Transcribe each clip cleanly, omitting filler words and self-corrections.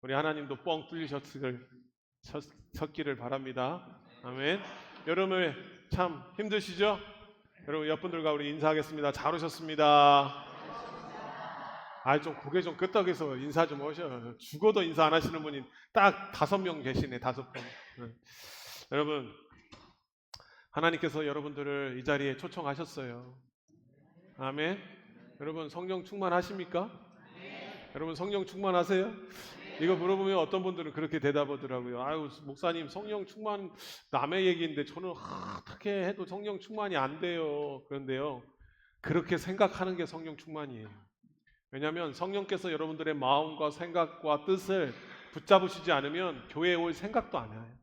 우리 하나님도 뻥 뚫리셨기를 바랍니다. 아멘. 여러분 참 힘드시죠? 여러분 옆분들과 우리 인사하겠습니다. 잘 오셨습니다. 좀 고개 좀 끄덕여서 인사 좀 하셔. 죽어도 인사 안 하시는 분이 딱 5명 계시네. 5명. 여러분, 하나님께서 여러분들을 이 자리에 초청하셨어요. 아멘. 여러분 성령 충만하십니까? 여러분 성령 충만하세요? 이거 물어보면 어떤 분들은 그렇게 대답하더라고요. 아유 목사님 성령 충만 남의 얘기인데 저는 어떻게 해도 성령 충만이 안 돼요. 그런데요, 그렇게 생각하는 게 성령 충만이에요. 왜냐하면 성령께서 여러분들의 마음과 생각과 뜻을 붙잡으시지 않으면 교회에 올 생각도 안 나요.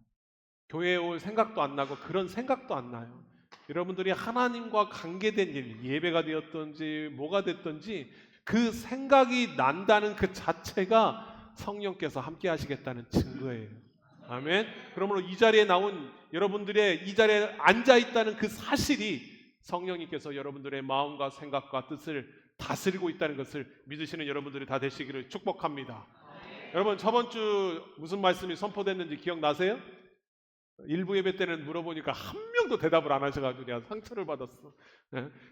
교회에 올 생각도 안 나고 그런 생각도 안 나요. 여러분들이 하나님과 관계된 일, 예배가 되었든지 뭐가 됐든지 그 생각이 난다는 그 자체가 성령께서 함께 하시겠다는 증거예요. 아멘. 그러므로 이 자리에 나온 여러분들의 이 자리에 앉아 있다는 그 사실이 성령님께서 여러분들의 마음과 생각과 뜻을 다스리고 있다는 것을 믿으시는 여러분들이 다 되시기를 축복합니다. 여러분 저번 주 무슨 말씀이 선포됐는지 기억나세요? 일부 예배 때는 물어보니까 한 명도 대답을 안 하셔가지고 내가 상처를 받았어.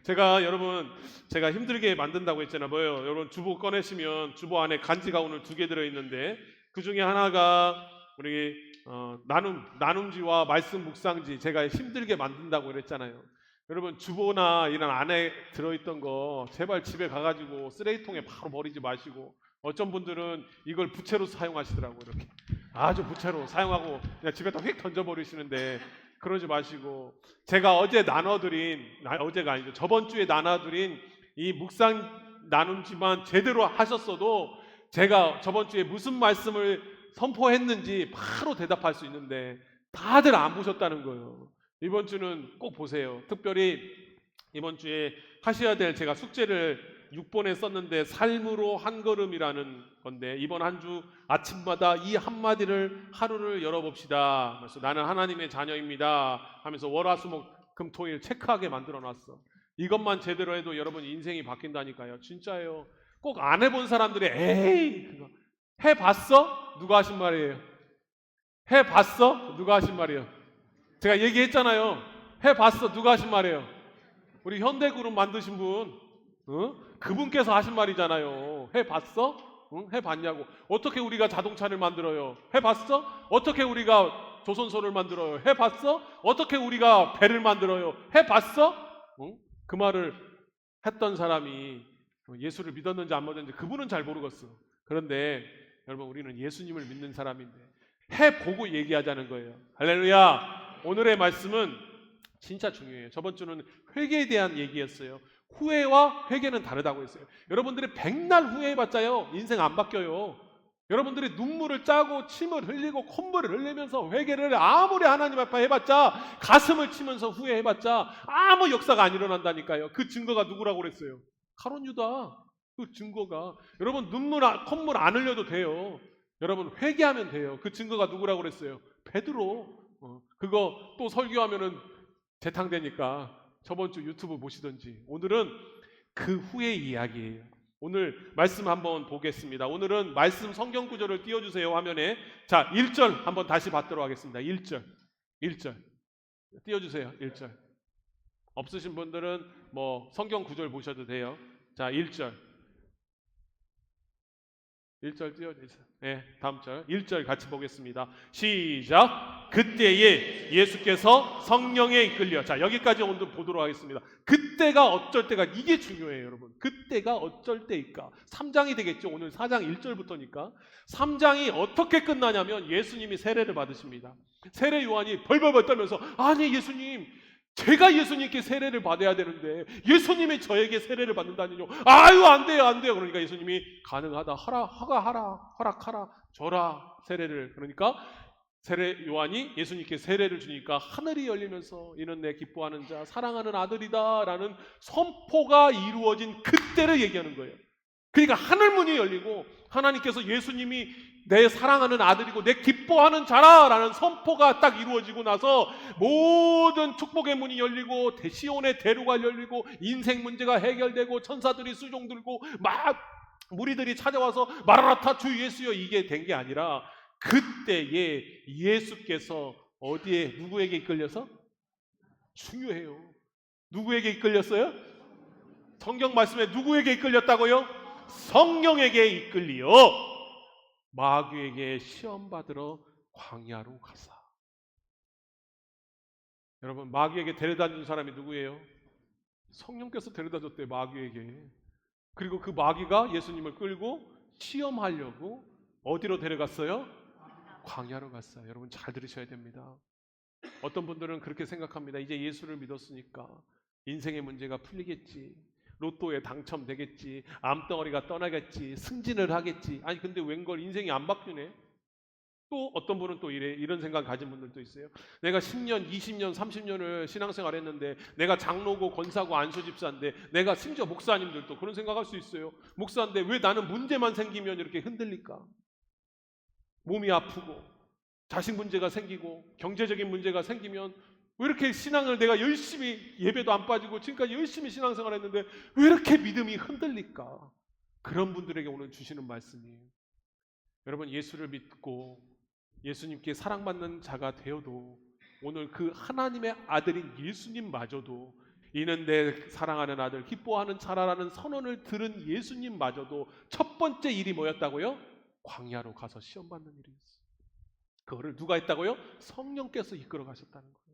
제가 힘들게 만든다고 했잖아요. 뭐예요? 여러분 주보 꺼내시면 주보 안에 간지가 오늘 2개 들어있는데 그 중에 하나가 우리 나눔지와 말씀 묵상지 제가 힘들게 만든다고 그랬잖아요. 여러분 주보나 이런 안에 들어있던 거 제발 집에 가가지고 쓰레기통에 바로 버리지 마시고, 어떤 분들은 이걸 부채로 사용하시더라고요. 이렇게 아주 부채로 사용하고 그냥 집에다 휙 던져버리시는데 그러지 마시고, 제가 어제가 아니죠, 저번 주에 나눠드린 이 묵상 나눔지만 제대로 하셨어도 제가 저번 주에 무슨 말씀을 선포했는지 바로 대답할 수 있는데 다들 안 보셨다는 거예요. 이번 주는 꼭 보세요. 특별히 이번 주에 하셔야 될, 제가 숙제를 6번에 썼는데 삶으로 한 걸음이라는 건데, 이번 한 주 아침마다 이 한마디를 하루를 열어봅시다. 그래서 나는 하나님의 자녀입니다 하면서 월화수목 금토일 체크하게 만들어놨어. 이것만 제대로 해도 여러분 인생이 바뀐다니까요. 진짜예요. 꼭 안 해본 사람들이 에이 그거 해봤어? 누가 하신 말이에요? 해봤어? 누가 하신 말이에요? 제가 얘기했잖아요. 해봤어? 누가 하신 말이에요? 우리 현대그룹 만드신 분, 그분께서 하신 말이잖아요. 해봤어? 해봤냐고. 어떻게 우리가 자동차를 만들어요? 해봤어? 어떻게 우리가 조선소를 만들어요? 해봤어? 어떻게 우리가 배를 만들어요? 해봤어? 그 말을 했던 사람이 예수를 믿었는지 안 믿었는지 그분은 잘 모르겠어. 그런데 여러분 우리는 예수님을 믿는 사람인데 해보고 얘기하자는 거예요. 할렐루야. 오늘의 말씀은 진짜 중요해요. 저번 주는 회개에 대한 얘기였어요. 후회와 회개는 다르다고 했어요. 여러분들이 백날 후회해봤자요 인생 안 바뀌어요. 여러분들이 눈물을 짜고 침을 흘리고 콧물을 흘리면서 회개를 아무리 하나님 앞에 해봤자, 가슴을 치면서 후회해봤자 아무 역사가 안 일어난다니까요. 그 증거가 누구라고 그랬어요? 가룟 유다. 그 증거가, 여러분 콧물 안 흘려도 돼요. 여러분 회개하면 돼요. 그 증거가 누구라고 그랬어요? 베드로. 그거 또 설교하면은 재탕되니까 저번 주 유튜브 보시던지. 오늘은 그 후의 이야기예요. 오늘 말씀 한번 보겠습니다. 오늘은 말씀 성경 구절을 띄워주세요 화면에. 자 1절 한번 다시 받도록 하겠습니다. 1절 띄워주세요. 1절. 없으신 분들은 뭐 성경 구절 보셔도 돼요. 자 1절 띄워주세요. 네, 다음 절 1절 같이 보겠습니다. 시작. 그때에 예수께서 성령에 이끌려. 자 여기까지 오늘 보도록 하겠습니다. 그때가 어쩔 때가, 이게 중요해요 여러분. 그때가 어쩔 때일까? 3장이 되겠죠. 오늘 4장 1절부터니까 3장이 어떻게 끝나냐면 예수님이 세례를 받으십니다. 세례 요한이 벌벌벌 떨면서 아니 예수님, 제가 예수님께 세례를 받아야 되는데 예수님이 저에게 세례를 받는다니요. 아유 안 돼요. 그러니까 예수님이 가능하다, 허락하라, 줘라 세례를. 그러니까 세례 요한이 예수님께 세례를 주니까 하늘이 열리면서 이는 내 기뻐하는 자 사랑하는 아들이다 라는 선포가 이루어진 그때를 얘기하는 거예요. 그러니까 하늘문이 열리고 하나님께서 예수님이 내 사랑하는 아들이고 내 기뻐하는 자라 라는 선포가 딱 이루어지고 나서 모든 축복의 문이 열리고 시온의 대로가 열리고 인생 문제가 해결되고 천사들이 수종 들고 막 무리들이 찾아와서 마라나타 주 예수여 이게 된 게 아니라 그때에 예수께서 어디에 누구에게 이끌려서? 중요해요. 누구에게 이끌렸어요? 성경 말씀에 누구에게 이끌렸다고요? 성령에게 이끌리어 마귀에게 시험 받으러 광야로 가사. 여러분, 마귀에게 데려다 준 사람이 누구예요? 성령께서 데려다 줬대요, 마귀에게. 그리고 그 마귀가 예수님을 끌고 시험하려고 어디로 데려갔어요? 광야로 갔어요. 여러분 잘 들으셔야 됩니다. 어떤 분들은 그렇게 생각합니다. 이제 예수를 믿었으니까 인생의 문제가 풀리겠지, 로또에 당첨되겠지, 암덩어리가 떠나겠지, 승진을 하겠지. 아니 근데 웬걸 인생이 안 바뀌네. 또 어떤 분은 또 이런 생각 가진 분들도 있어요. 내가 10년, 20년, 30년을 신앙생활 했는데 내가 장로고 권사고 안수집사인데, 내가 심지어 목사님들도 그런 생각할 수 있어요. 목사인데 왜 나는 문제만 생기면 이렇게 흔들릴까? 몸이 아프고 자식 문제가 생기고 경제적인 문제가 생기면 왜 이렇게 신앙을 내가 열심히 예배도 안 빠지고 지금까지 열심히 신앙생활 했는데 왜 이렇게 믿음이 흔들릴까? 그런 분들에게 오늘 주시는 말씀이에요. 여러분, 예수를 믿고 예수님께 사랑받는 자가 되어도 오늘 그 하나님의 아들인 예수님마저도, 이는 내 사랑하는 아들 기뻐하는 자라라는 선언을 들은 예수님마저도 첫 번째 일이 뭐였다고요? 광야로 가서 시험 받는 일이었어요. 그거를 누가 했다고요? 성령께서 이끌어 가셨다는 거예요.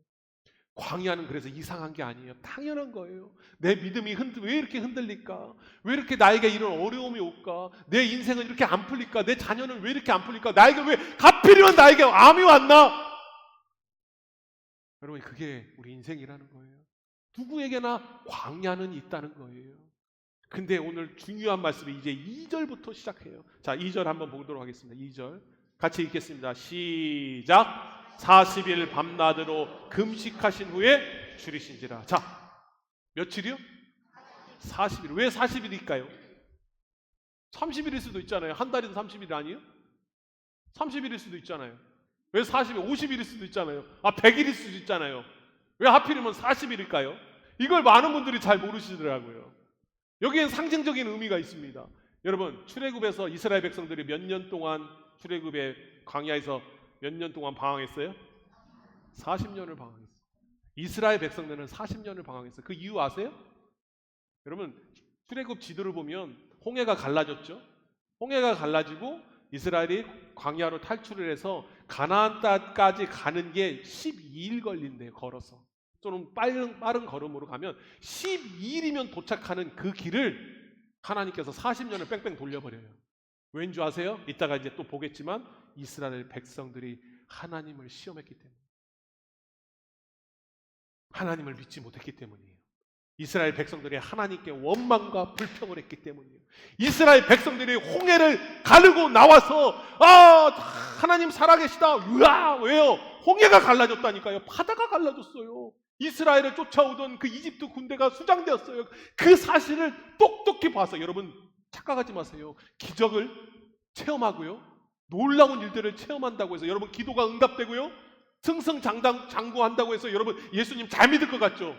광야는 그래서 이상한 게 아니에요. 당연한 거예요. 내 믿음이 왜 이렇게 흔들릴까? 왜 이렇게 나에게 이런 어려움이 올까? 내 인생은 이렇게 안 풀릴까? 내 자녀는 왜 이렇게 안 풀릴까? 나에게 왜 하필이면 나에게 암이 왔나? 여러분, 그게 우리 인생이라는 거예요. 누구에게나 광야는 있다는 거예요. 근데 오늘 중요한 말씀이 이제 2절부터 시작해요. 자, 2절 한번 보도록 하겠습니다. 2절 같이 읽겠습니다. 시작. 40일 밤낮으로 금식하신 후에 줄이신지라. 자, 며칠이요? 40일. 왜 40일일까요? 30일일 수도 있잖아요. 한 달이도 30일 아니에요? 30일일 수도 있잖아요. 왜 40일, 50일일 수도 있잖아요. 100일일 수도 있잖아요. 왜 하필이면 40일일까요? 이걸 많은 분들이 잘 모르시더라고요. 여기엔 상징적인 의미가 있습니다. 여러분, 출애굽에서 이스라엘 백성들이 몇 년 동안 출애굽의 광야에서 몇 년 동안 방황했어요? 40년을 방황했어요. 이스라엘 백성들은 40년을 방황했어요. 그 이유 아세요? 여러분, 출애굽 지도를 보면 홍해가 갈라졌죠. 홍해가 갈라지고 이스라엘이 광야로 탈출을 해서 가나안 땅까지 가는 게 12일 걸린대요. 걸어서. 또는 빠른 걸음으로 가면 12일이면 도착하는 그 길을 하나님께서 40년을 뺑뺑 돌려버려요. 왠 줄 아세요? 이따가 이제 또 보겠지만 이스라엘 백성들이 하나님을 시험했기 때문에, 하나님을 믿지 못했기 때문이에요. 이스라엘 백성들이 하나님께 원망과 불평을 했기 때문이에요. 이스라엘 백성들이 홍해를 가르고 나와서 하나님 살아계시다. 으아, 왜요? 홍해가 갈라졌다니까요. 바다가 갈라졌어요. 이스라엘을 쫓아오던 그 이집트 군대가 수장되었어요. 그 사실을 똑똑히 봐서, 여러분 착각하지 마세요. 기적을 체험하고요, 놀라운 일들을 체험한다고 해서 여러분 기도가 응답되고요, 승승장구한다고 해서 여러분 예수님 잘 믿을 것 같죠?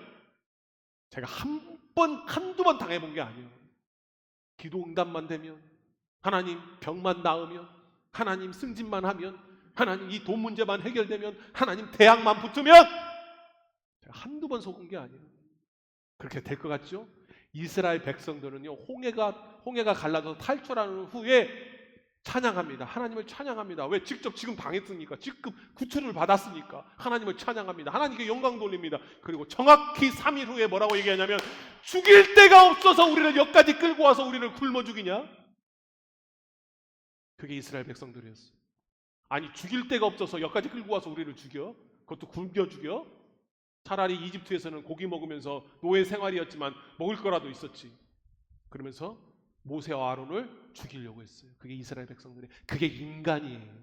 제가 한두 번 당해본 게 아니에요. 기도 응답만 되면, 하나님 병만 나으면, 하나님 승진만 하면, 하나님 이 돈 문제만 해결되면, 하나님 대학만 붙으면, 제가 한두 번 속은 게 아니에요. 그렇게 될 것 같죠? 이스라엘 백성들은요, 홍해가 갈라져서 탈출하는 후에 찬양합니다. 하나님을 찬양합니다. 왜? 직접 지금 당했으니까, 지금 구출을 받았으니까 하나님을 찬양합니다. 하나님께 영광 돌립니다. 그리고 정확히 3일 후에 뭐라고 얘기하냐면, 죽일 데가 없어서 우리를 여기까지 끌고 와서 우리를 굶어 죽이냐? 그게 이스라엘 백성들이었어요. 아니, 죽일 데가 없어서 여기까지 끌고 와서 우리를 죽여? 그것도 굶겨 죽여? 차라리 이집트에서는 고기 먹으면서 노예 생활이었지만 먹을 거라도 있었지. 그러면서 모세와 아론을 죽이려고 했어요. 그게 이스라엘 백성들이, 그게 인간이에요.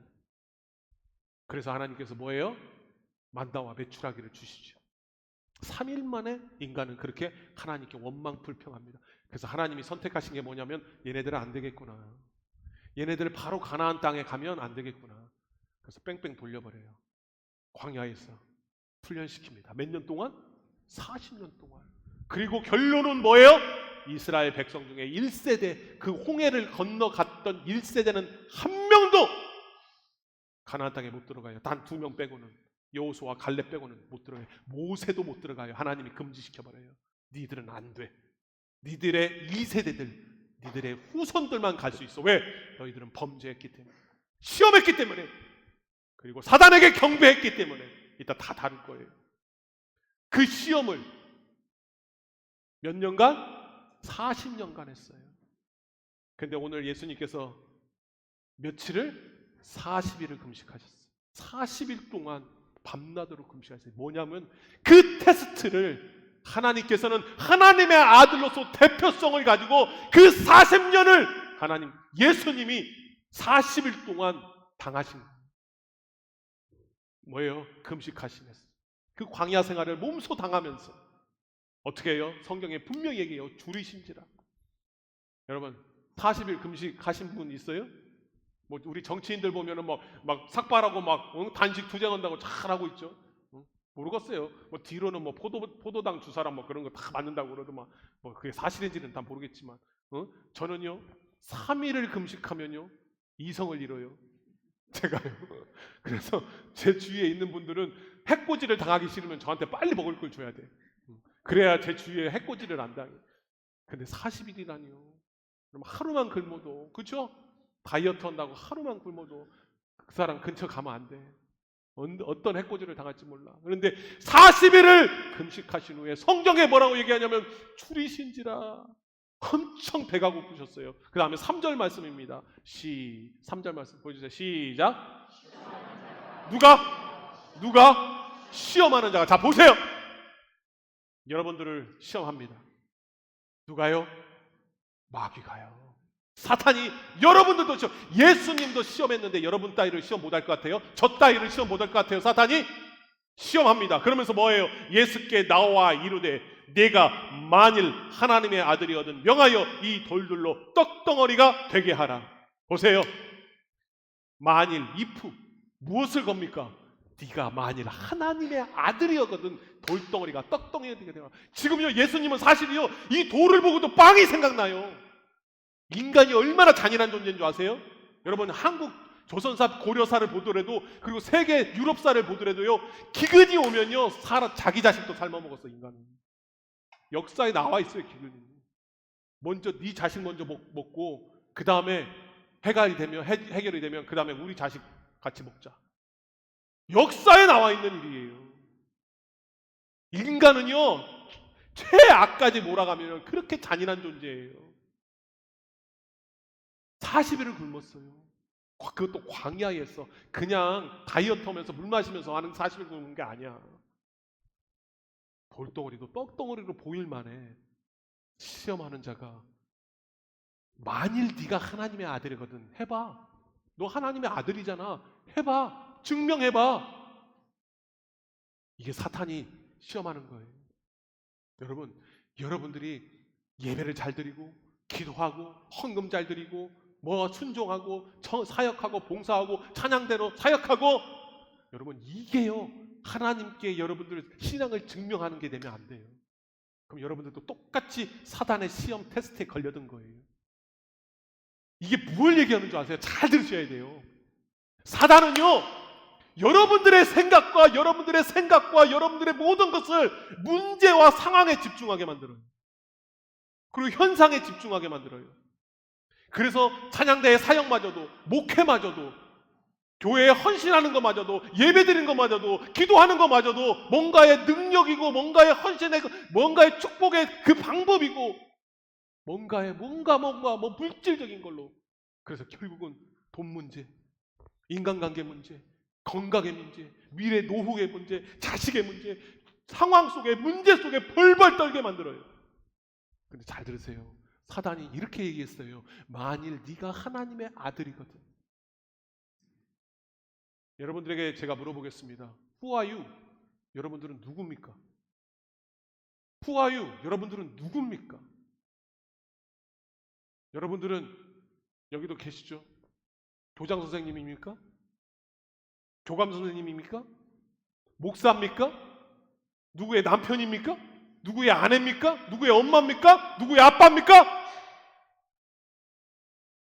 그래서 하나님께서 뭐예요? 만나와 메추라기를 주시죠. 3일 만에 인간은 그렇게 하나님께 원망 불평합니다. 그래서 하나님이 선택하신 게 뭐냐면, 얘네들은 안 되겠구나, 얘네들 바로 가나안 땅에 가면 안 되겠구나. 그래서 뺑뺑 돌려버려요. 광야에서 훈련시킵니다. 몇 년 동안? 40년 동안. 그리고 결론은 뭐예요? 이스라엘 백성 중에 1세대, 그 홍해를 건너갔던 1세대는 한 명도 가나안 땅에 못 들어가요. 단 2명 빼고는. 여호수아 갈렙 빼고는 못 들어가요. 모세도 못 들어가요. 하나님이 금지시켜버려요. 니들은 안 돼. 니들의 2세대들, 니들의 후손들만 갈 수 있어. 왜? 너희들은 범죄했기 때문에, 시험했기 때문에, 그리고 사단에게 경배했기 때문에. 이따 다 다룰 거예요. 그 시험을 몇 년간? 40년간 했어요. 근데 오늘 예수님께서 며칠을? 40일을 금식하셨어요. 40일 동안 밤낮으로 금식하셨어요. 뭐냐면 그 테스트를 하나님께서는 하나님의 아들로서 대표성을 가지고 그 40년을 하나님, 예수님이 40일 동안 당하신 거예요. 뭐예요? 금식하시면서. 그 광야 생활을 몸소 당하면서 어떻게 해요? 성경에 분명히 얘기해요. 줄이신지라. 여러분 40일 금식하신 분 있어요? 뭐 우리 정치인들 보면은 막 삭발하고 막 단식 투쟁한다고 잘하고 있죠. 모르겠어요. 뭐 뒤로는 뭐 포도당 주사랑 뭐 그런 거 다 맞는다고 그러도 뭐 그게 사실인지는 다 모르겠지만, 저는요 3일을 금식하면요 이성을 잃어요. 제가요. 그래서 제 주위에 있는 분들은 해코지를 당하기 싫으면 저한테 빨리 먹을 걸 줘야 돼. 그래야 제 주위에 해코지를 안 당해. 근데 40일이라니요. 그럼 하루만 굶어도, 그렇죠? 다이어트 한다고 하루만 굶어도 그 사람 근처 가면 안 돼. 어떤 해코지를 당할지 몰라. 그런데 40일을 금식하신 후에 성경에 뭐라고 얘기하냐면 줄이신지라. 엄청 배가 고프셨어요. 그 다음에 3절 말씀입니다. 3절 말씀 보여주세요. 시작. 누가? 시험하는 자가. 자, 보세요. 여러분들을 시험합니다. 누가요? 마귀가요. 사탄이 여러분들도 시험, 예수님도 시험했는데 여러분 따위를 시험 못할 것 같아요? 저 따위를 시험 못할 것 같아요? 사탄이 시험합니다. 그러면서 뭐예요? 예수께 나와 이르되 내가 만일 하나님의 아들이거든 명하여 이 돌들로 떡덩어리가 되게 하라. 보세요. 만일 if 무엇을 겁니까? 네가 만일 하나님의 아들이었거든 돌덩어리가 떡덩이가 되게 되라. 지금요 예수님은 사실이요 이 돌을 보고도 빵이 생각나요. 인간이 얼마나 잔인한 존재인 줄 아세요? 여러분 한국 조선사 고려사를 보더라도, 그리고 세계 유럽사를 보더라도요 기근이 오면요 자기 자식도 삶아먹었어. 인간은 역사에 나와 있어요. 기근이 먼저 네 자식 먼저 먹고 그 다음에 해결이 되면 그 다음에 우리 자식 같이 먹자. 역사에 나와 있는 일이에요. 인간은요 최악까지 몰아가면 그렇게 잔인한 존재예요. 40일을 굶었어요. 그것도 광야에서 그냥 다이어트 하면서 물 마시면서 하는 40일 굶는 게 아니야. 돌덩어리도 떡덩어리로 보일 만해. 시험하는 자가 만일 네가 하나님의 아들이거든 해봐. 너 하나님의 아들이잖아. 해봐. 증명해봐. 이게 사탄이 시험하는 거예요. 여러분들이 예배를 잘 드리고 기도하고 헌금 잘 드리고 뭐 순종하고 사역하고 봉사하고 찬양대로 사역하고, 여러분 이게요 하나님께 여러분들 신앙을 증명하는 게 되면 안 돼요. 그럼 여러분들도 똑같이 사단의 시험 테스트에 걸려든 거예요. 이게 뭘 얘기하는 줄 아세요? 잘 들으셔야 돼요. 사단은요 여러분들의 생각과 여러분들의 모든 것을 문제와 상황에 집중하게 만들어요. 그리고 현상에 집중하게 만들어요. 그래서 찬양대의 사역마저도, 목회마저도, 교회에 헌신하는 것마저도, 예배드리는 것마저도, 기도하는 것마저도 뭔가의 능력이고 뭔가의 헌신의 뭔가의 축복의 그 방법이고 뭔가 뭐 물질적인 걸로. 그래서 결국은 돈 문제, 인간관계 문제, 건강의 문제, 미래 노후의 문제, 자식의 문제, 상황 속에 문제 속에 벌벌 떨게 만들어요. 근데 잘 들으세요. 사단이 이렇게 얘기했어요. 만일 네가 하나님의 아들이거든. 여러분들에게 제가 물어보겠습니다. Who are you? 여러분들은 누굽니까? Who are you? 여러분들은 누굽니까? 여러분들은 여기도 계시죠? 교장 선생님입니까? 교감 선생님입니까? 목사입니까? 누구의 남편입니까? 누구의 아내입니까? 누구의 엄마입니까? 누구의 아빠입니까?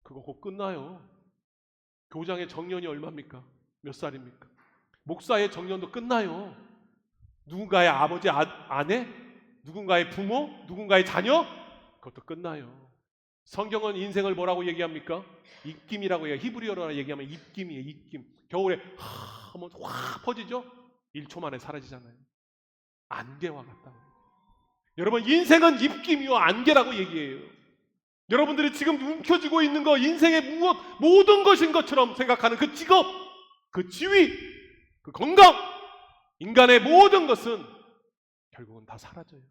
그거 곧 끝나요. 교장의 정년이 얼마입니까? 몇 살입니까? 목사의 정년도 끝나요. 누군가의 아버지, 아내, 누군가의 부모, 누군가의 자녀, 그것도 끝나요. 성경은 인생을 뭐라고 얘기합니까? 입김이라고 해요. 히브리어로 얘기하면 입김이에요. 입김. 겨울에 하면 확 퍼지죠? 1초 만에 사라지잖아요. 안개와 같다. 여러분, 인생은 입김이요 안개라고 얘기해요. 여러분들이 지금 움켜쥐고 있는 거 인생의 모든 것인 것처럼 생각하는 그 직업, 그 지위, 그 건강, 인간의 모든 것은 결국은 다 사라져요.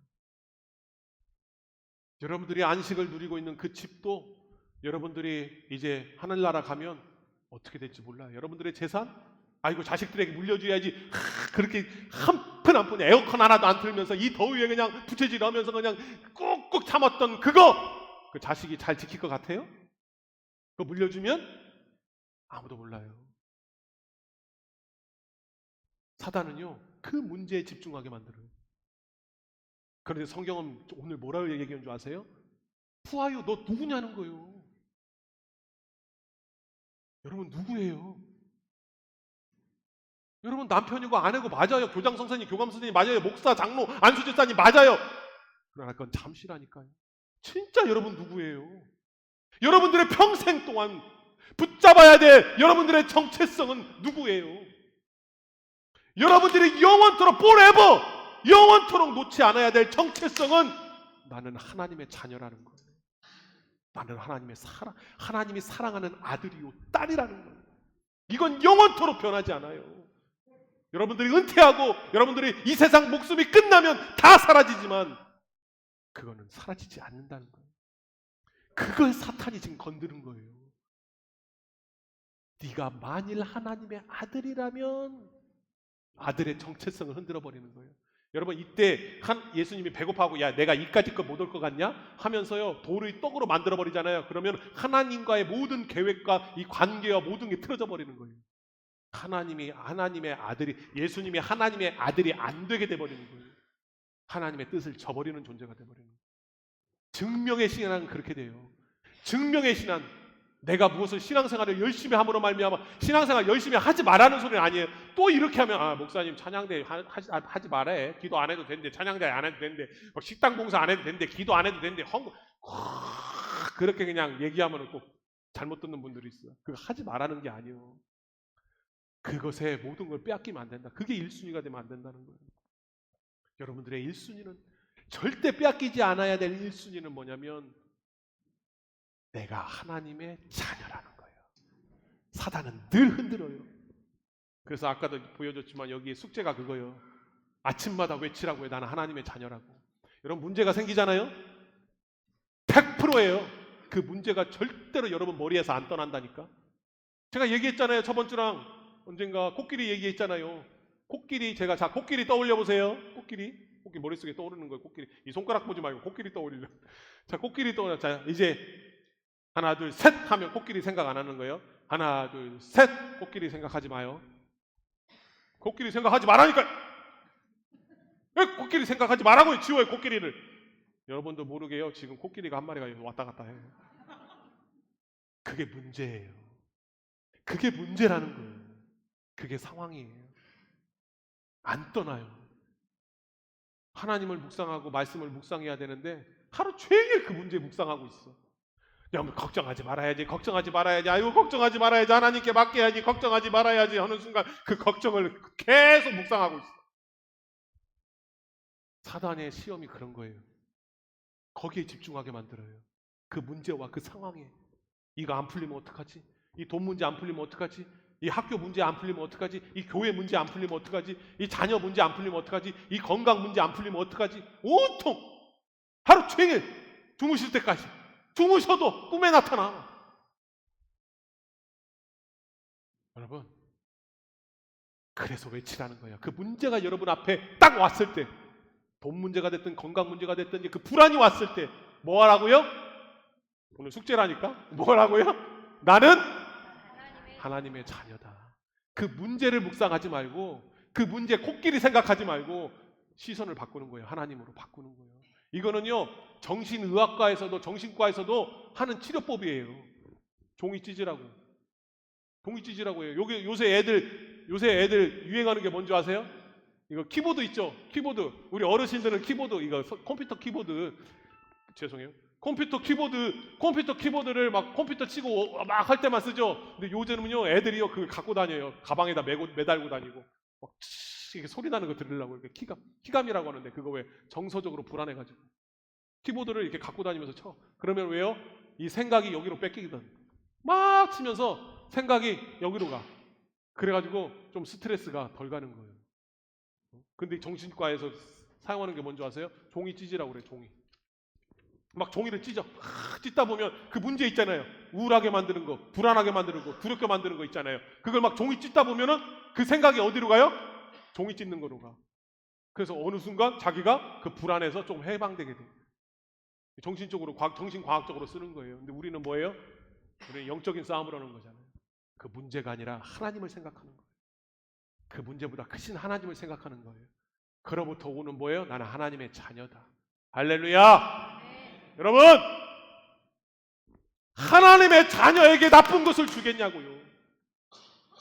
여러분들이 안식을 누리고 있는 그 집도 여러분들이 이제 하늘나라 가면 어떻게 될지 몰라요. 여러분들의 재산? 아이고 자식들에게 물려줘야지. 그렇게 한 푼 에어컨 하나도 안 틀면서 이 더위에 그냥 부채질하면서 그냥 꾹꾹 참았던 그거, 그 자식이 잘 지킬 것 같아요? 그거 물려주면 아무도 몰라요. 사단은요 그 문제에 집중하게 만들어요. 그런데 성경은 오늘 뭐라고 얘기하는 줄 아세요? 푸아유, 너 누구냐는 거예요. 여러분 누구예요? 여러분 남편이고 아내고 맞아요. 교장 선생님, 교감 선생님 맞아요. 목사, 장로, 안수집사님 맞아요. 그러나 그건 잠시라니까요. 진짜 여러분 누구예요? 여러분들의 평생 동안 붙잡아야 될 여러분들의 정체성은 누구예요? 여러분들이 영원토록 forever, 영원토록 놓지 않아야 될 정체성은 나는 하나님의 자녀라는 거예요. 나는 하나님이 사랑하는 아들이요 딸이라는 거예요. 이건 영원토록 변하지 않아요. 여러분들이 은퇴하고 여러분들이 이 세상 목숨이 끝나면 다 사라지지만 그거는 사라지지 않는다는 거예요. 그걸 사탄이 지금 건드는 거예요. 네가 만일 하나님의 아들이라면 아들의 정체성을 흔들어 버리는 거예요. 여러분 이때 예수님이 배고파하고 야 내가 이까짓 거 못 올 것 같냐 하면서요 돌을 떡으로 만들어 버리잖아요. 그러면 하나님과의 모든 계획과 이 관계와 모든 게 틀어져 버리는 거예요. 하나님의 아들이, 예수님이 하나님의 아들이 안 되게 돼 버리는 거예요. 하나님의 뜻을 저버리는 존재가 돼 버리는 거예요. 증명의 신앙은 그렇게 돼요. 증명의 신앙, 내가 무엇을 신앙생활을 열심히 함으로 말미암아 신앙생활 열심히 하지 말라는 소리는 아니에요. 또 이렇게 하면 목사님 찬양대 하지 말아요. 기도 안 해도 된대. 찬양대 안 해도 된대. 식당 봉사 안 해도 된대. 기도 안 해도 된대. 그렇게 그냥 얘기하면 꼭 잘못 듣는 분들이 있어요. 그거 하지 말라는 게 아니에요. 그것에 모든 걸 빼앗기면 안 된다. 그게 1순위가 되면 안 된다는 거예요. 여러분들의 1순위는 절대 빼앗기지 않아야 될 1순위는 뭐냐면 내가 하나님의 자녀라는 거예요. 사단은 늘 흔들어요. 그래서 아까도 보여줬지만 여기 숙제가 그거예요. 아침마다 외치라고 해요. 나는 하나님의 자녀라고. 여러분 문제가 생기잖아요. 100%예요. 그 문제가 절대로 여러분 머리에서 안 떠난다니까. 제가 얘기했잖아요. 저번 주랑 언젠가 코끼리 얘기했잖아요. 코끼리 떠올려 보세요. 코끼리 머릿속에 떠오르는 거예요. 코끼리. 이 손가락 보지 말고 코끼리 떠올리려. 자, 코끼리 떠올려. 자, 이제 하나, 둘, 셋 하면 코끼리 생각 안 하는 거예요. 하나, 둘, 셋. 코끼리 생각하지 마요. 코끼리 생각하지 말라니까. 왜 코끼리 생각하지 말라고요. 지워요, 코끼리를. 여러분도 모르게요. 지금 코끼리가 한 마리가 왔다 갔다 해요. 그게 문제예요. 그게 문제라는 거예요. 그게 상황이에요. 안 떠나요. 하나님을 묵상하고 말씀을 묵상해야 되는데 하루 종일 그 문제 묵상하고 있어. 야, 뭐 걱정하지 말아야지. 아이고 걱정하지 말아야지. 하나님께 맡겨야지. 걱정하지 말아야지 하는 순간 그 걱정을 계속 묵상하고 있어. 사단의 시험이 그런 거예요. 거기에 집중하게 만들어요. 그 문제와 그 상황에. 이거 안 풀리면 어떡하지? 이 돈 문제 안 풀리면 어떡하지? 이 학교 문제 안 풀리면 어떡하지? 이 교회 문제 안 풀리면 어떡하지? 이 자녀 문제 안 풀리면 어떡하지? 이 건강 문제 안 풀리면 어떡하지? 온통 하루 종일 주무실 때까지 주무셔도 꿈에 나타나. 여러분 그래서 외치라는 거예요. 그 문제가 여러분 앞에 딱 왔을 때 돈 문제가 됐든 건강 문제가 됐든 그 불안이 왔을 때 뭐 하라고요? 오늘 숙제라니까 뭐라고요? 나는 하나님의 자녀다. 그 문제를 묵상하지 말고 그 문제 코끼리 생각하지 말고 시선을 바꾸는 거예요. 하나님으로 바꾸는 거예요. 이거는요, 정신의학과에서도 정신과에서도 하는 치료법이에요. 종이 찢으라고. 종이 찢으라고 해요. 요새 애들 유행하는 게 뭔지 아세요? 이거 키보드 있죠? 키보드. 우리 어르신들은 키보드, 이거 컴퓨터 키보드. 죄송해요. 컴퓨터 키보드를 막 컴퓨터 치고 막 할 때만 쓰죠. 근데 요즘은요, 애들이요, 그걸 갖고 다녀요. 가방에다 매달고 다니고. 막 이렇게 소리 나는 거 들으려고. 이렇게 키감이라고 하는데, 그거 왜 정서적으로 불안해가지고. 키보드를 이렇게 갖고 다니면서 쳐. 그러면 왜요? 이 생각이 여기로 뺏기거든. 막 치면서 생각이 여기로 가. 그래가지고 좀 스트레스가 덜 가는 거예요. 근데 정신과에서 사용하는 게 뭔지 아세요? 종이 찢으라고 그래, 종이. 막 종이를 찢다 보면 그 문제 있잖아요. 우울하게 만드는 거, 불안하게 만드는 거, 두렵게 만드는 거 있잖아요. 그걸 막 종이 찢다 보면은 그 생각이 어디로 가요? 종이 찢는 거로 가. 그래서 어느 순간 자기가 그 불안에서 좀 해방되게 돼. 정신적으로, 정신과학적으로 쓰는 거예요. 근데 우리는 뭐예요? 우리는 영적인 싸움을 하는 거잖아요. 그 문제가 아니라 하나님을 생각하는 거예요. 그 문제보다 크신 하나님을 생각하는 거예요. 그로부터 오는 뭐예요? 나는 하나님의 자녀다. 할렐루야! 여러분, 하나님의 자녀에게 나쁜 것을 주겠냐고요.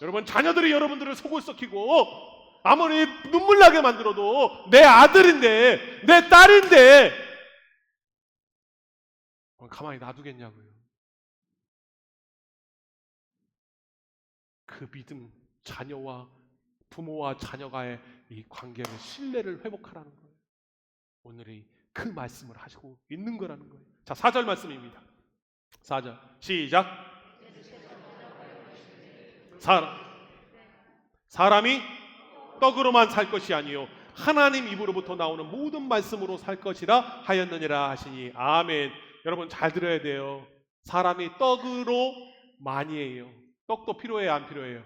여러분, 자녀들이 여러분들을 속을 썩히고 아무리 눈물 나게 만들어도 내 아들인데, 내 딸인데 가만히 놔두겠냐고요. 그 믿음, 자녀와 부모와 자녀가의 이 관계를, 신뢰를 회복하라는 거예요. 오늘이 그 말씀을 하시고 있는 거라는 거예요. 자, 4절 말씀입니다. 4절 시작. 사람이 떡으로만 살 것이 아니요 하나님 입으로부터 나오는 모든 말씀으로 살 것이라 하였느니라 하시니. 아멘. 여러분 잘 들어야 돼요. 사람이 떡으로 많이 해요. 떡도 필요해요, 안 필요해요?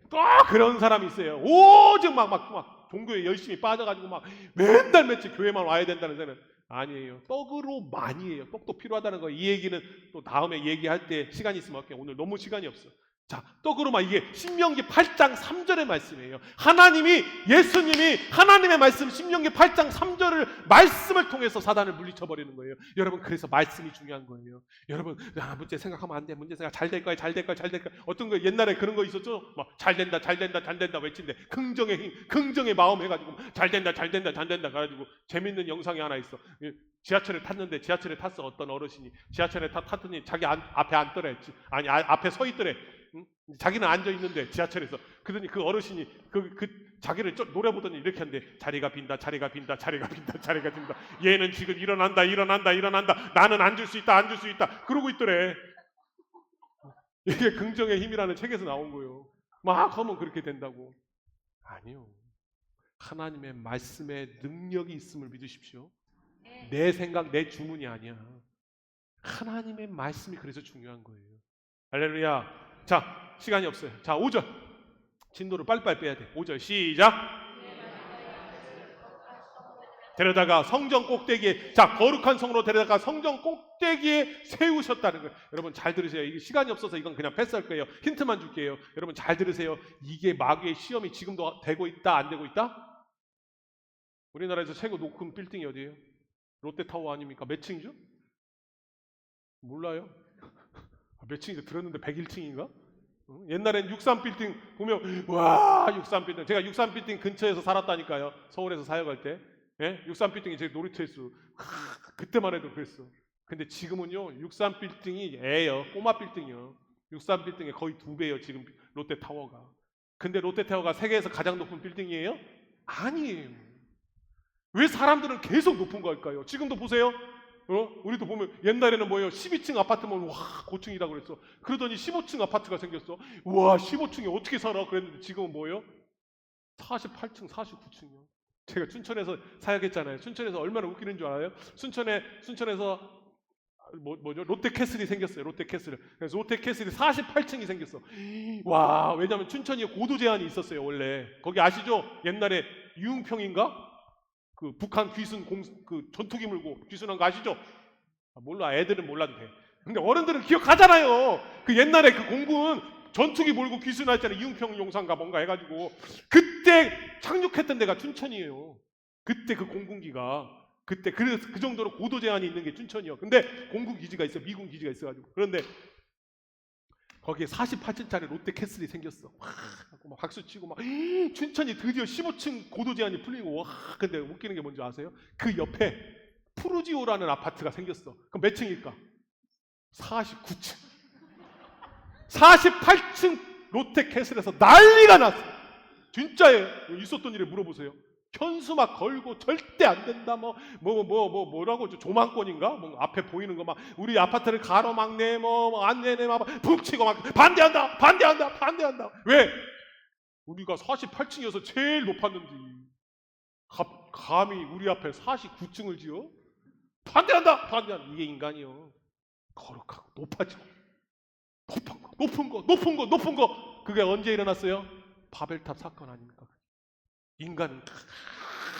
또 그런 사람이 있어요. 오직 막 종교에 열심히 빠져가지고 막 맨날 며칠 교회만 와야 된다는 생각은 아니에요. 떡으로 많이 해요. 떡도 필요하다는 거. 이 얘기는 또 다음에 얘기할 때 시간이 있으면 할게요. 오늘 너무 시간이 없어. 자, 떡으로만, 이게 신명기 8장 3절의 말씀이에요. 예수님이 하나님의 말씀, 신명기 8장 3절을 말씀을 통해서 사단을 물리쳐버리는 거예요. 여러분, 그래서 말씀이 중요한 거예요. 여러분, 문제 생각하면 안 돼. 문제 생각 잘 될 거야. 어떤 거 옛날에 그런 거 있었죠? 막 잘 된다 외친데 긍정의 힘, 긍정의 마음 해가지고 잘 된다 그래가지고 재밌는 영상이 하나 있어. 지하철에 탔어. 어떤 어르신이 지하철에 탔더니 자기 앞에 앉더래. 아니, 앞에 서 있더래. 응? 자기는 앉아 있는데 지하철에서. 그러더니 그 어르신이 자기를 노래 보더니 이렇게 한대. 자리가 빈다. 얘는 지금 일어난다. 나는 앉을 수 있다. 그러고 있더래. 이게 긍정의 힘이라는 책에서 나온 거예요. 막 하면 그렇게 된다고. 아니요. 하나님의 말씀에 능력이 있음을 믿으십시오. 내 생각, 내 주문이 아니야. 하나님의 말씀이 그래서 중요한 거예요. 할렐루야. 자, 시간이 없어요. 자, 5절. 진도를 빨리빨리 빼야 돼. 5절 시작. 데려다가 성전 꼭대기에, 자, 거룩한 성으로 데려다가 성전 꼭대기에 세우셨다는 거예요. 여러분 잘 들으세요. 이게 시간이 없어서 이건 그냥 패스할 거예요. 힌트만 줄게요. 여러분 잘 들으세요. 이게 마귀의 시험이 지금도 되고 있다, 안 되고 있다? 우리나라에서 최고 높은 빌딩이 어디예요? 롯데타워 아닙니까? 몇 층이죠? 몰라요? 몇 층인지 들었는데 101층인가? 옛날엔 63빌딩 보면 와, 63빌딩. 제가 63빌딩 근처에서 살았다니까요. 서울에서 사역할 때. 예? 63빌딩이 제 놀이터였어. 그때만 해도 그랬어. 근데 지금은요, 63빌딩이 애예요. 꼬마 빌딩이요. 63빌딩의 거의 2배예요, 지금 롯데타워가. 근데 롯데타워가 세계에서 가장 높은 빌딩이에요? 아니에요. 왜 사람들은 계속 높은 걸까요? 지금도 보세요. 우리도 보면 옛날에는 뭐예요? 12층 아파트면 와, 고층이라고 그랬어. 그러더니 15층 아파트가 생겼어. 와, 15층에 어떻게 살아? 그랬는데 지금은 뭐예요? 48층, 49층이요. 제가 춘천에서 사역했잖아요. 춘천에서 얼마나 웃기는 줄 알아요? 순천에서 뭐죠? 롯데캐슬이 생겼어요. 롯데캐슬. 그래서 롯데캐슬이 48층이 생겼어. 와, 왜냐면 춘천이 고도 제한이 있었어요, 원래. 거기 아시죠? 옛날에 유흥평인가? 그 북한 귀순 그 전투기 물고 귀순한 거 아시죠? 몰라, 애들은 몰라도 돼. 근데 어른들은 기억하잖아요. 그 옛날에 그 공군 전투기 몰고 귀순했잖아요. 이응평 용산가 뭔가 해가지고 그때 착륙했던 데가 춘천이에요. 그때 그 공군기가 그때 그 정도로 고도 제한이 있는 게 춘천이요. 근데 공군 기지가 있어, 미군 기지가 있어가지고. 그런데 거기에 48층짜리 롯데 캐슬이 생겼어. 와, 막 박수 치고 막 춘천이 드디어 15층 고도 제한이 풀리고 와. 근데 웃기는 게 뭔지 아세요? 그 옆에 푸르지오라는 아파트가 생겼어. 그럼 몇 층일까? 49층. 48층 롯데 캐슬에서 난리가 났어. 진짜예요. 있었던 일에 물어보세요. 현수막 걸고 절대 안 된다. 뭐라고 조망권인가? 뭐 앞에 보이는 거 막 우리 아파트를 가로막네 안 내네 막 북치고 막 반대한다. 왜? 우리가 48층이어서 제일 높았는지 감히 우리 앞에 49층을 지어? 반대한다. 이게 인간이요. 거룩하고 높아지고 높은 거 그게 언제 일어났어요? 바벨탑 사건 아닙니까? 인간은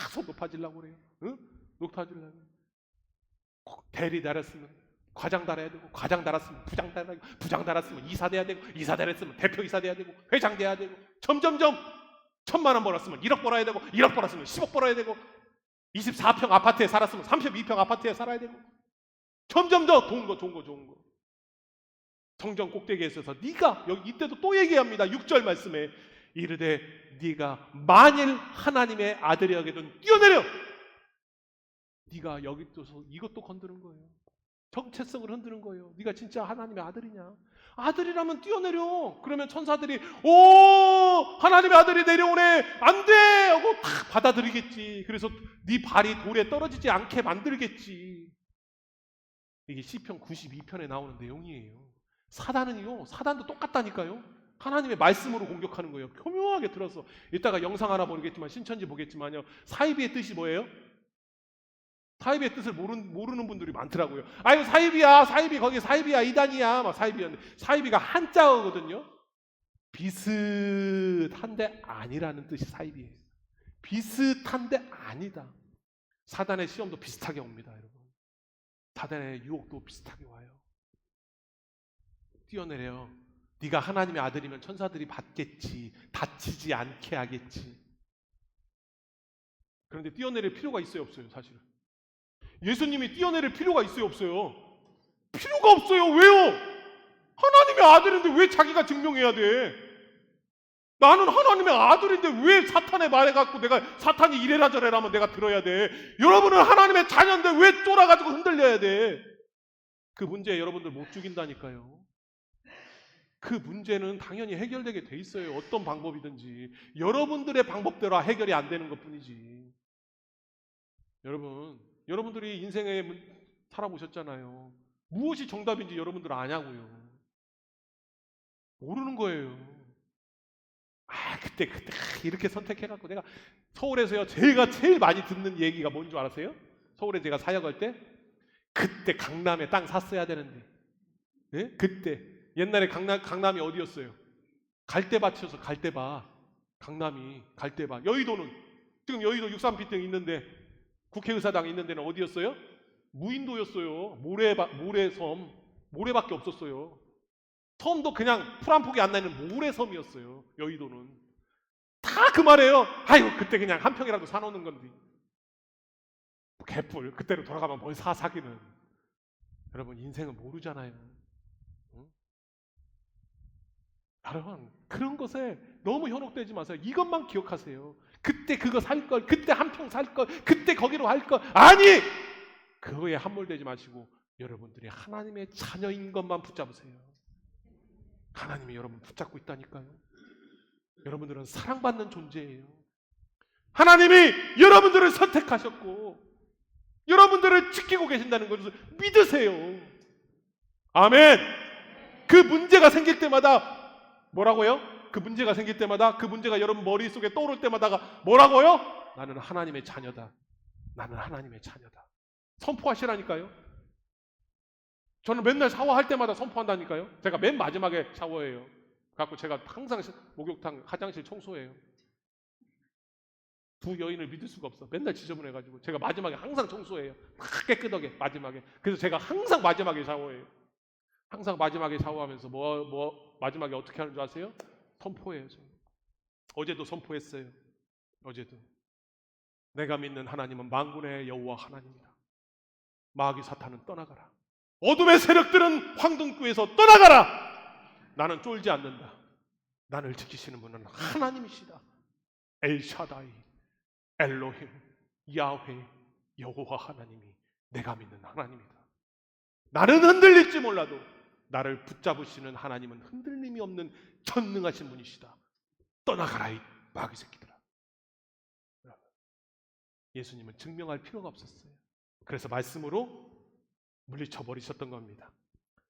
계속 높아지려고 그래요. 응? 높아지려고. 대리 달았으면 과장 달아야 되고, 과장 달았으면 부장 달아야 되고, 부장 달았으면 이사 돼야 되고, 이사 달았으면 대표이사 돼야 되고, 회장 돼야 되고, 점점점 1,000만 원 벌었으면 1억 벌어야 되고, 1억 벌었으면 10억 벌어야 되고, 24평 아파트에 살았으면 32평 아파트에 살아야 되고, 점점점 좋은 거. 성전 꼭대기에 있어서 네가 여기 이때도 또 얘기합니다. 6절 말씀에 이르되 네가 만일 하나님의 아들이 하게든 뛰어내려. 네가 여기 떠서 이것도 건드는 거예요. 정체성을 흔드는 거예요. 네가 진짜 하나님의 아들이냐? 아들이라면 뛰어내려. 그러면 천사들이 오 하나님의 아들이 내려오네 안돼 하고 다 받아들이겠지. 그래서 네 발이 돌에 떨어지지 않게 만들겠지. 이게 시편 92편에 나오는 내용이에요. 사단도 똑같다니까요. 하나님의 말씀으로 공격하는 거예요. 교묘하게 들어서. 이따가 영상 하나 보겠지만 신천지 보겠지만요. 사이비의 뜻이 뭐예요? 사이비의 뜻을 모르는 분들이 많더라고요. 아유 사이비야 거기 사이비야 이단이야 막 사이비였는데 사이비가 한자어거든요. 비슷한데 아니라는 뜻이 사이비예요. 비슷한데 아니다. 사단의 시험도 비슷하게 옵니다, 여러분. 사단의 유혹도 비슷하게 와요. 뛰어내려. 네가 하나님의 아들이면 천사들이 받겠지. 다치지 않게 하겠지. 그런데 뛰어내릴 필요가 있어요, 없어요? 사실은. 예수님이 뛰어내릴 필요가 있어요, 없어요? 필요가 없어요. 왜요? 하나님의 아들인데 왜 자기가 증명해야 돼? 나는 하나님의 아들인데 왜 사탄의 말에 갖고 내가 사탄이 이래라 저래라 하면 내가 들어야 돼? 여러분은 하나님의 자녀인데 왜 쫄아가지고 흔들려야 돼? 그 문제 여러분들 못 죽인다니까요. 그 문제는 당연히 해결되게 돼 있어요. 어떤 방법이든지. 여러분들의 방법대로 해결이 안 되는 것뿐이지. 여러분들이 인생에 살아보셨잖아요. 무엇이 정답인지 여러분들 아냐고요. 모르는 거예요. 그때 이렇게 선택해갖고 내가 서울에서요 제가 제일 많이 듣는 얘기가 뭔 줄 알았어요? 서울에 제가 사역할 때 그때 강남에 땅 샀어야 되는데. 네? 그때 옛날에 강남이 어디였어요? 갈대밭이어서 갈대밭. 강남이 갈대밭. 여의도는 지금 여의도 63빌딩 있는데 국회의사당 있는 데는 어디였어요? 무인도였어요. 모래섬. 모래밖에 없었어요. 섬도 그냥 풀 한 폭이 안 나는 모래섬이었어요. 여의도는. 다 그 말이에요. 아유 그때 그냥 한 평이라도 사놓는 건데. 개뿔. 그때로 돌아가면 뭘 사기는. 여러분 인생은 모르잖아요. 응? 여러분 그런 것에 너무 현혹되지 마세요. 이것만 기억하세요. 그때 그거 살 걸, 그때 한 평 살 걸, 그때 거기로 할 걸. 아니! 그거에 함몰되지 마시고 여러분들이 하나님의 자녀인 것만 붙잡으세요. 하나님이 여러분 붙잡고 있다니까요. 여러분들은 사랑받는 존재예요. 하나님이 여러분들을 선택하셨고 여러분들을 지키고 계신다는 것을 믿으세요. 아멘. 그 문제가 생길 때마다 뭐라고요? 그 문제가 생길 때마다 그 문제가 여러분 머릿속에 떠오를 때마다가 뭐라고요? 나는 하나님의 자녀다. 나는 하나님의 자녀다. 선포하시라니까요. 저는 맨날 샤워할 때마다 선포한다니까요. 제가 맨 마지막에 샤워해요. 그래갖고 제가 항상 목욕탕 화장실 청소해요. 두 여인을 믿을 수가 없어. 맨날 지저분해가지고 제가 마지막에 항상 청소해요. 막 깨끗하게 마지막에. 그래서 제가 항상 마지막에 샤워해요. 항상 마지막에 샤워하면서 마지막에 어떻게 하는 줄 아세요? 선포해요. 어제도 선포했어요. 어제도 내가 믿는 하나님은 만군의 여호와 하나님이다. 마귀 사탄은 떠나가라. 어둠의 세력들은 황동교에서 떠나가라. 나는 쫄지 않는다. 나를 지키시는 분은 하나님이시다. 엘샤다이, 엘로힘, 야훼, 여호와 하나님이 내가 믿는 하나님이다. 나는 흔들릴지 몰라도 나를 붙잡으시는 하나님은 흔들림이 없는 전능하신 분이시다. 떠나가라 이 마귀 새끼들아. 예수님은 증명할 필요가 없었어요. 그래서 말씀으로 물리쳐 버리셨던 겁니다.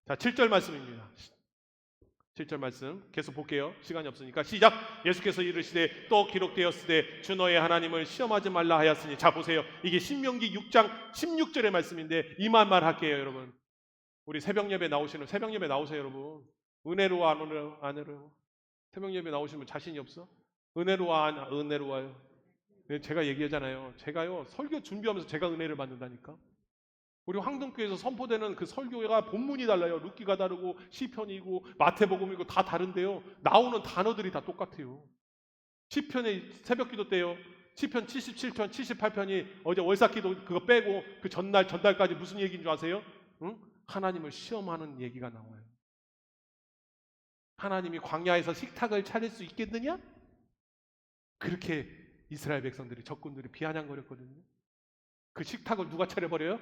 자, 7절 말씀입니다. 7절 말씀 계속 볼게요. 시간이 없으니까 시작. 예수께서 이르시되 또 기록되었으되 주 너의 하나님을 시험하지 말라 하였으니. 자, 보세요. 이게 신명기 6장 16절의 말씀인데 이만 말할게요, 여러분. 우리 새벽 예배 나오시는, 새벽 예배 나오세요, 여러분. 은혜로 안 은혜로? 안 은혜로? 새벽 예배 나오시면 자신이 없어? 은혜로 와, 안 은혜로 와요? 제가 얘기하잖아요. 제가요 설교 준비하면서 제가 은혜를 받는다니까. 우리 황동교에서 선포되는 그 설교가 본문이 달라요. 룻기가 다르고 시편이고 마태복음이고 다 다른데요. 나오는 단어들이 다 똑같아요. 시편의 새벽기도 때요. 시편 77편, 78편이 어제 월삭기도 그거 빼고 그 전달까지 무슨 얘기인 줄 아세요? 응? 하나님을 시험하는 얘기가 나와요. 하나님이 광야에서 식탁을 차릴 수 있겠느냐? 그렇게 이스라엘 백성들이, 적군들이 비아냥거렸거든요. 그 식탁을 누가 차려버려요?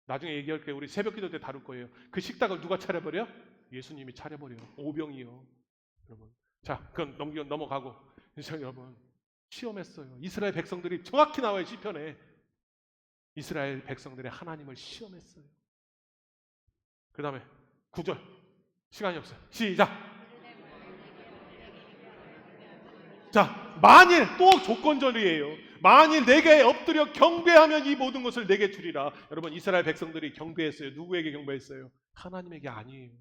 나중에 얘기할게요. 우리 새벽기도 때 다룰 거예요. 그 식탁을 누가 차려버려? 예수님이 차려버려요. 오병이요. 여러분. 자, 그건 넘어가고. 여러분, 시험했어요. 이스라엘 백성들이 정확히 나와요. 시편에. 이스라엘 백성들의 하나님을 시험했어요. 그 다음에 9절. 시간이 없어요. 시작. 자, 만일 또 조건절이에요. 만일 내게 엎드려 경배하면 이 모든 것을 내게 주리라. 여러분, 이스라엘 백성들이 경배했어요. 누구에게 경배했어요? 하나님에게 아니에요.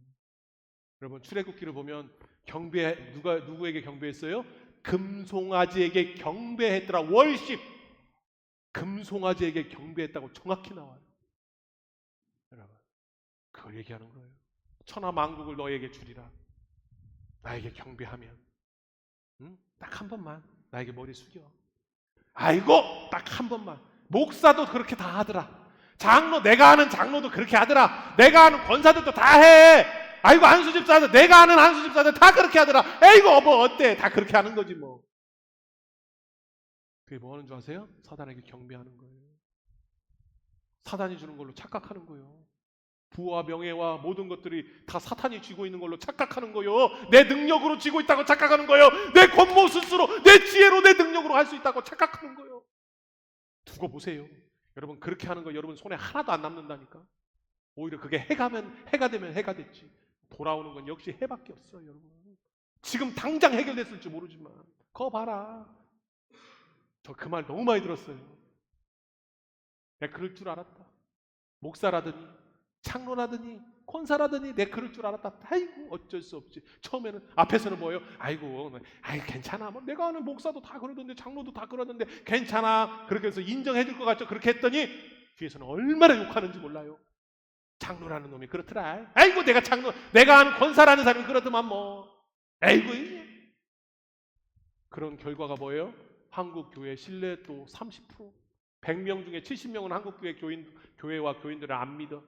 여러분, 출애굽기를 보면 누구에게 경배했어요? 금송아지에게 경배했더라. 월십. 금송아지에게 경배했다고 정확히 나와요. 여러분, 그걸 얘기하는 거예요. 천하 만국을 너에게 주리라. 나에게 경배하면, 딱 한 번만 나에게 머리 숙여. 아이고, 딱 한 번만. 목사도 그렇게 다 하더라. 장로, 내가 아는 장로도 그렇게 하더라. 내가 아는 권사들도 다 해. 아이고, 안수집사들, 내가 아는 안수집사들 다 그렇게 하더라. 에이고, 뭐 어때? 다 그렇게 하는 거지 뭐. 그게 뭐 하는 줄 아세요? 사단에게 경배하는 거예요. 사단이 주는 걸로 착각하는 거예요. 부와 명예와 모든 것들이 다 사탄이 쥐고 있는 걸로 착각하는 거예요. 내 능력으로 쥐고 있다고 착각하는 거예요. 내 권모 스스로, 내 지혜로, 내 능력으로 할 수 있다고 착각하는 거예요. 두고 보세요. 여러분, 그렇게 하는 거 여러분 손에 하나도 안 남는다니까. 오히려 그게 해가 되면 해가 됐지. 돌아오는 건 역시 해밖에 없어요, 여러분. 지금 당장 해결됐을지 모르지만 거 봐라. 저 그 말 너무 많이 들었어요. 내가 그럴 줄 알았다. 목사라더니 창로라더니 권사라더니 내 그럴 줄 알았다. 아이고, 어쩔 수 없지. 처음에는 앞에서는 뭐예요? 아이고 괜찮아. 뭐 내가 아는 목사도 다 그러던데, 장로도 다 그러던데 괜찮아. 그렇게 해서 인정해 줄 것 같죠. 그렇게 했더니 뒤에서는 얼마나 욕하는지 몰라요. 장로라는 놈이 그렇더라. 아이고, 내가 아는 권사라는 사람이 그러더만 뭐. 아이고. 그런 결과가 뭐예요? 한국 교회 신뢰도 30%. 100명 중에 70명은 한국 교회와 교인들을 안 믿어.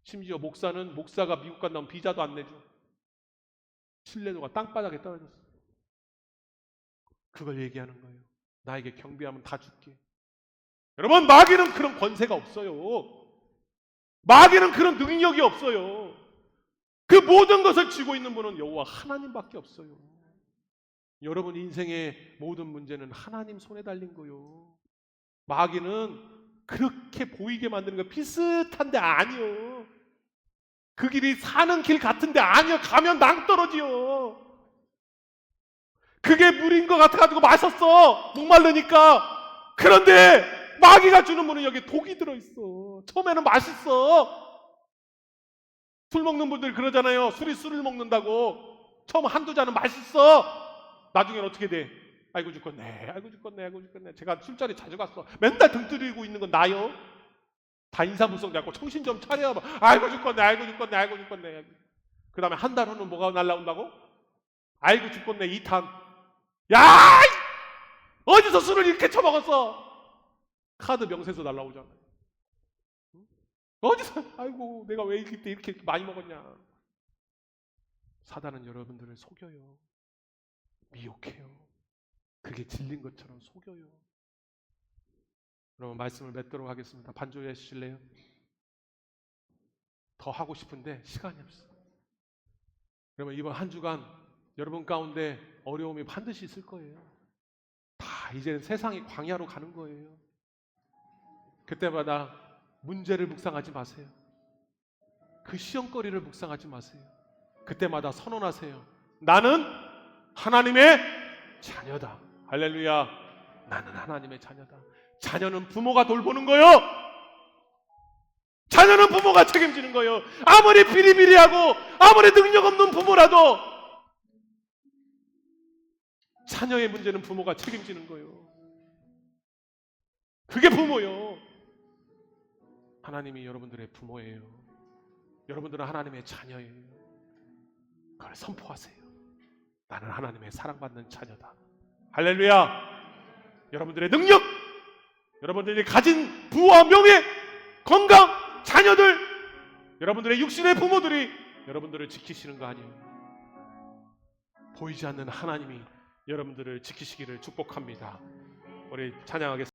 심지어 목사가 미국 갔다 오면 비자도 안 내줘. 신뢰도가 땅바닥에 떨어졌어. 그걸 얘기하는 거예요. 나에게 경배하면 다 줄게. 여러분, 마귀는 그런 권세가 없어요. 마귀는 그런 능력이 없어요. 그 모든 것을 쥐고 있는 분은 여호와 하나님밖에 없어요. 여러분 인생의 모든 문제는 하나님 손에 달린 거예요. 마귀는 그렇게 보이게 만드는 거 비슷한데 아니요. 그 길이 사는 길 같은데 아니요. 가면 낭떠러지요. 그게 물인 것 같아가지고 마셨어. 목마르니까. 그런데 마귀가 주는 물은 여기 독이 들어있어. 처음에는 맛있어. 술 먹는 분들 그러잖아요. 술을 먹는다고. 처음 한두 잔은 맛있어. 나중에는 어떻게 돼? 아이고 죽겠네. 제가 술자리 자주 갔어. 맨날 등 들이고 있는 건 나요. 다 인사불성 잡고 정신 좀 차려. 아이고 죽겠네. 그 다음에 한 달 후는 뭐가 날라온다고? 아이고 죽겠네 2탄. 야! 어디서 술을 이렇게 처먹었어? 카드 명세서 날라오잖아요. 어디서 아이고 내가 왜 이때 이렇게 많이 먹었냐. 사단은 여러분들을 속여요. 미혹해요. 그게 진린 것처럼 속여요. 여러분 말씀을 맺도록 하겠습니다. 반주해 주실래요? 더 하고 싶은데 시간이 없어. 여러분 이번 한 주간 여러분 가운데 어려움이 반드시 있을 거예요. 다 이제는 세상이 광야로 가는 거예요. 그때마다 문제를 묵상하지 마세요. 그 시험거리를 묵상하지 마세요. 그때마다 선언하세요. 나는 하나님의 자녀다. 할렐루야. 나는 하나님의 자녀다. 자녀는 부모가 돌보는 거요. 자녀는 부모가 책임지는 거예요. 아무리 비리비리하고 아무리 능력 없는 부모라도 자녀의 문제는 부모가 책임지는 거예요. 그게 부모요. 하나님이 여러분들의 부모예요. 여러분들은 하나님의 자녀예요. 그걸 선포하세요. 나는 하나님의 사랑받는 자녀다. 할렐루야. 여러분들의 능력, 여러분들이 가진 부와 명예, 건강, 자녀들, 여러분들의 육신의 부모들이 여러분들을 지키시는 거 아니에요. 보이지 않는 하나님이 여러분들을 지키시기를 축복합니다. 우리 찬양하겠습니다.